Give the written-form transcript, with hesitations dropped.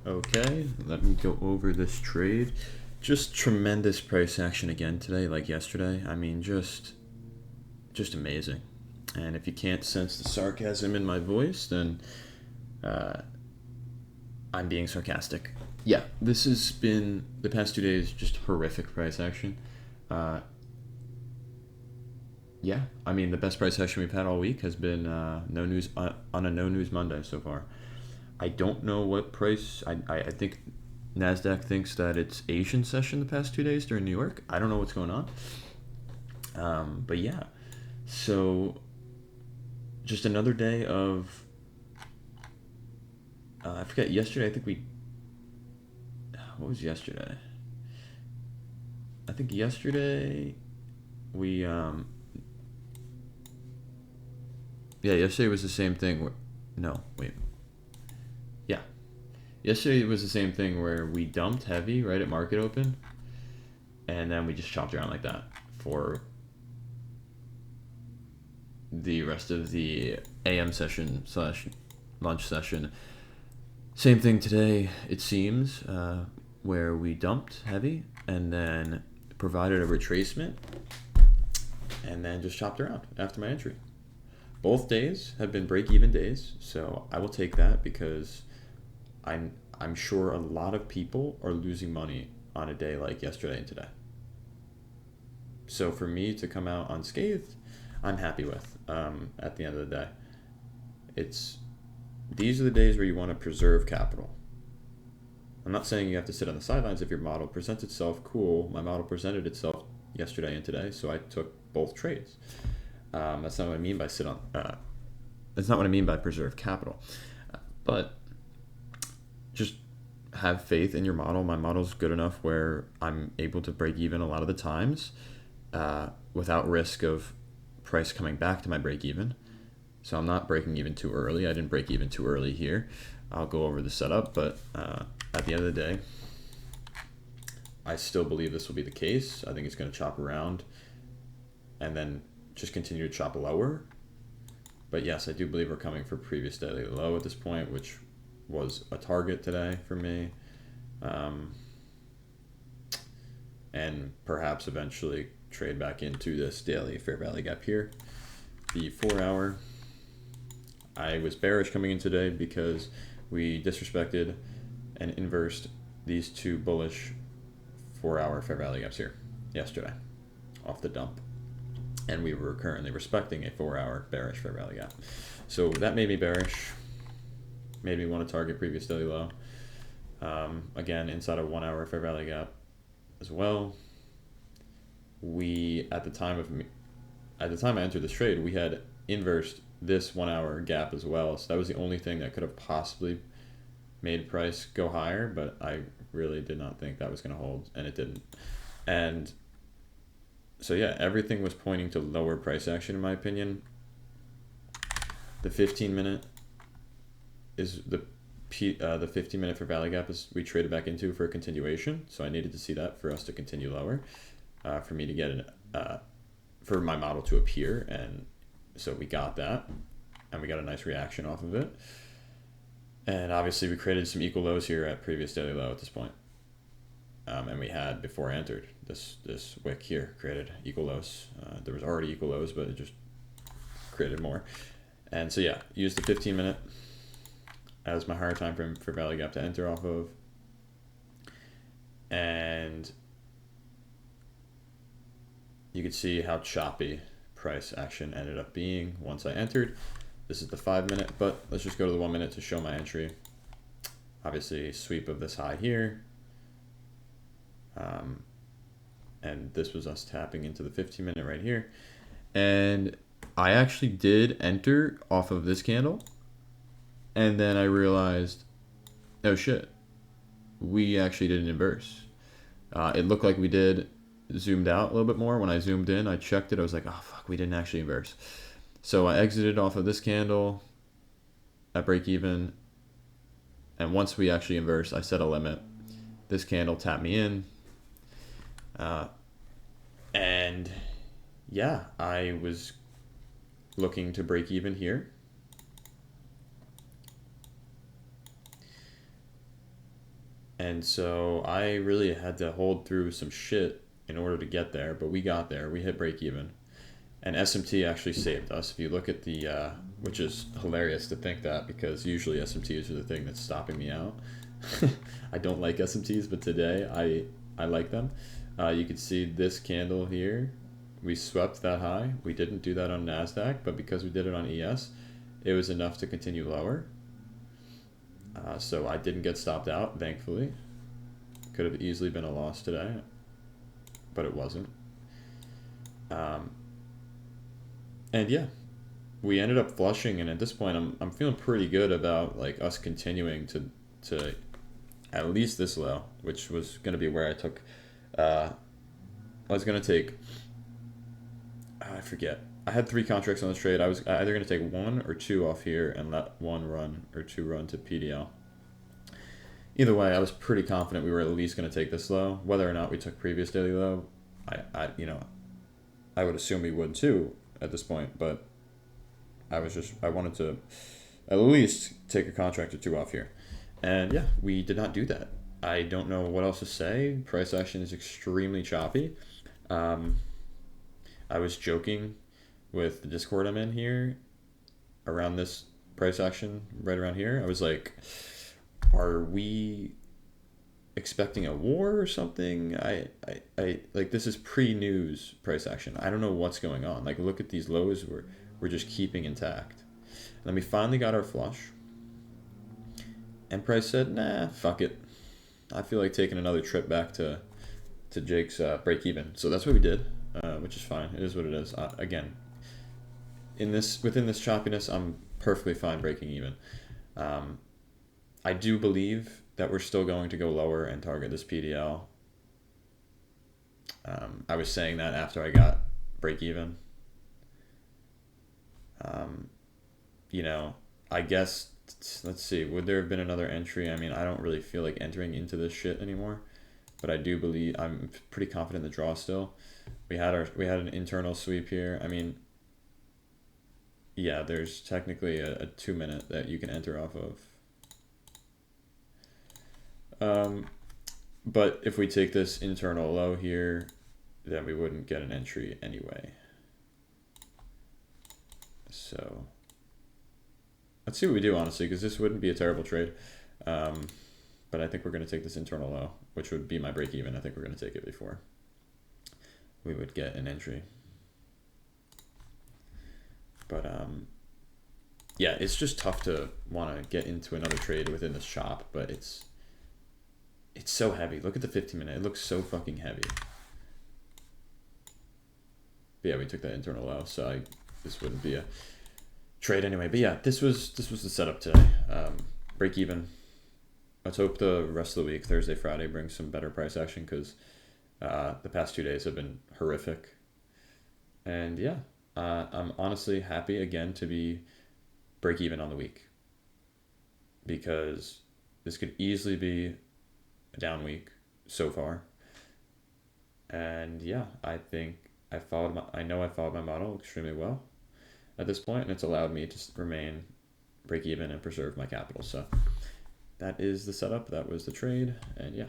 Okay, let me go over this trade. Just tremendous price action again today, like yesterday. I mean, just amazing. And if you can't sense the sarcasm in my voice, then uh, I'm being sarcastic. Yeah, this has been the past 2 days just horrific price action. Uh, yeah, I mean the best price action we've had all week has been no news on a no news Monday so far. I don't know what price. I think Nasdaq thinks that it's Asian session the past 2 days during New York. I don't know what's going on. But yeah, so just another day of I forget yesterday. I think we what was yesterday? I think yesterday we yeah, yesterday was the same thing. No, wait. Yeah, yesterday was the same thing where we dumped heavy right at market open, and then we just chopped around like that for the rest of the AM session slash lunch session. Same thing today, it seems, where we dumped heavy and then provided a retracement and then just chopped around after my entry. Both days have been break even days, so I will take that because I'm sure a lot of people are losing money on a day like yesterday and today. So for me to come out unscathed, I'm happy with. At the end of the day, it's these are the days where you want to preserve capital. I'm not saying you have to sit on the sidelines if your model presents itself. Cool, my model presented itself yesterday and today, so I took both trades. That's not what I mean by sit on. That's not what I mean by preserve capital. But just have faith in your model. My model's good enough where I'm able to break even a lot of the times without risk of price coming back to my break even. So I'm not breaking even too early. I didn't break even too early here. I'll go over the setup, but at the end of the day, I still believe this will be the case. I think it's going to chop around and then just continue to chop lower. But yes, I do believe we're coming for previous daily low at this point, which was a target today for me. And perhaps eventually trade back into this daily fair value gap here. The 4 hour, I was bearish coming in today because we disrespected and inversed these two bullish 4 hour fair value gaps here yesterday off the dump. And we were currently respecting a 4 hour bearish fair value gap. So that made me bearish, made me want to target previous daily low. Again, inside a 1 hour fair value gap as well. We at the time I entered this trade, we had inversed this 1 hour gap as well. So that was the only thing that could have possibly made price go higher, but I really did not think that was going to hold, and it didn't. And so yeah, everything was pointing to lower price action in my opinion. The 15-minute is the 15-minute for value gap is we traded back into for a continuation, so I needed to see that for us to continue lower, for me to get for my model to appear, and so we got that, and we got a nice reaction off of it. And obviously we created some equal lows here at previous daily low at this point. And we had, before I entered, this wick here created equal lows. There was already equal lows, but it just created more. And so yeah, use the 15-minute as my higher time frame for value gap to enter off of. And you can see how choppy price action ended up being once I entered. This is the 5-minute, but let's just go to the 1-minute to show my entry. Obviously, sweep of this high here. And this was us tapping into the 15-minute right here. And I actually did enter off of this candle. And then I realized, oh shit, we actually did an inverse. It looked like we did zoomed out a little bit more. When I zoomed in, I checked it. I was like, oh fuck, we didn't actually inverse. So I exited off of this candle at break even. And once we actually inversed, I set a limit. This candle tapped me in. And yeah, I was looking to break even here. And so I really had to hold through some shit in order to get there, but we got there. We hit break even. And SMT actually saved us. If you look at the, which is hilarious to think that because usually SMTs are the thing that's stopping me out. I don't like SMTs, but today I like them. You can see this candle here. We swept that high. We didn't do that on NASDAQ, but because we did it on ES, it was enough to continue lower. So I didn't get stopped out, thankfully. Could have easily been a loss today, but it wasn't. And yeah, we ended up flushing, and at this point, I'm feeling pretty good about like us continuing to at least this low, which was going to be where I took. I was going to take. I forget. I had 3 contracts on this trade. I was either going to take 1 or 2 off here and let 1 run or 2 run to PDL. Either way, I was pretty confident we were at least going to take this low. Whether or not we took previous daily low, I would assume we would too at this point. But I wanted to at least take a contract or 2 off here, and yeah, we did not do that. I don't know what else to say. Price action is extremely choppy. I was joking with the Discord I'm in here around this price action right around here. I was like, are we expecting a war or something? I like, this is pre-news price action. I don't know what's going on. Like, look at these lows we're just keeping intact. And then we finally got our flush. And price said, nah, fuck it. I feel like taking another trip back to Jake's break even. So that's what we did, which is fine. It is what it is. Again, within this choppiness, I'm perfectly fine breaking even. I do believe that we're still going to go lower and target this PDL. I was saying that after I got break even. I guess, let's see, would there have been another entry? I mean, I don't really feel like entering into this shit anymore, but I do believe, I'm pretty confident in the draw still. We had an internal sweep here. I mean, yeah, there's technically a 2-minute that you can enter off of. But if we take this internal low here, then we wouldn't get an entry anyway. So let's see what we do, honestly, because this wouldn't be a terrible trade. But I think we're going to take this internal low, which would be my break even. I think we're going to take it before we would get an entry. But yeah, it's just tough to want to get into another trade within this shop, but it's so heavy. Look at the 15-minute. It looks so fucking heavy. But yeah, we took that internal low, so this wouldn't be a trade anyway. But yeah, this was the setup today. Break even. Let's hope the rest of the week, Thursday, Friday, brings some better price action, because the past 2 days have been horrific. And yeah, I'm honestly happy again to be break even on the week, because this could easily be a down week so far. And yeah, I think I know I followed my model extremely well at this point, and it's allowed me to remain break even and preserve my capital. So that is the setup. That was the trade, and yeah.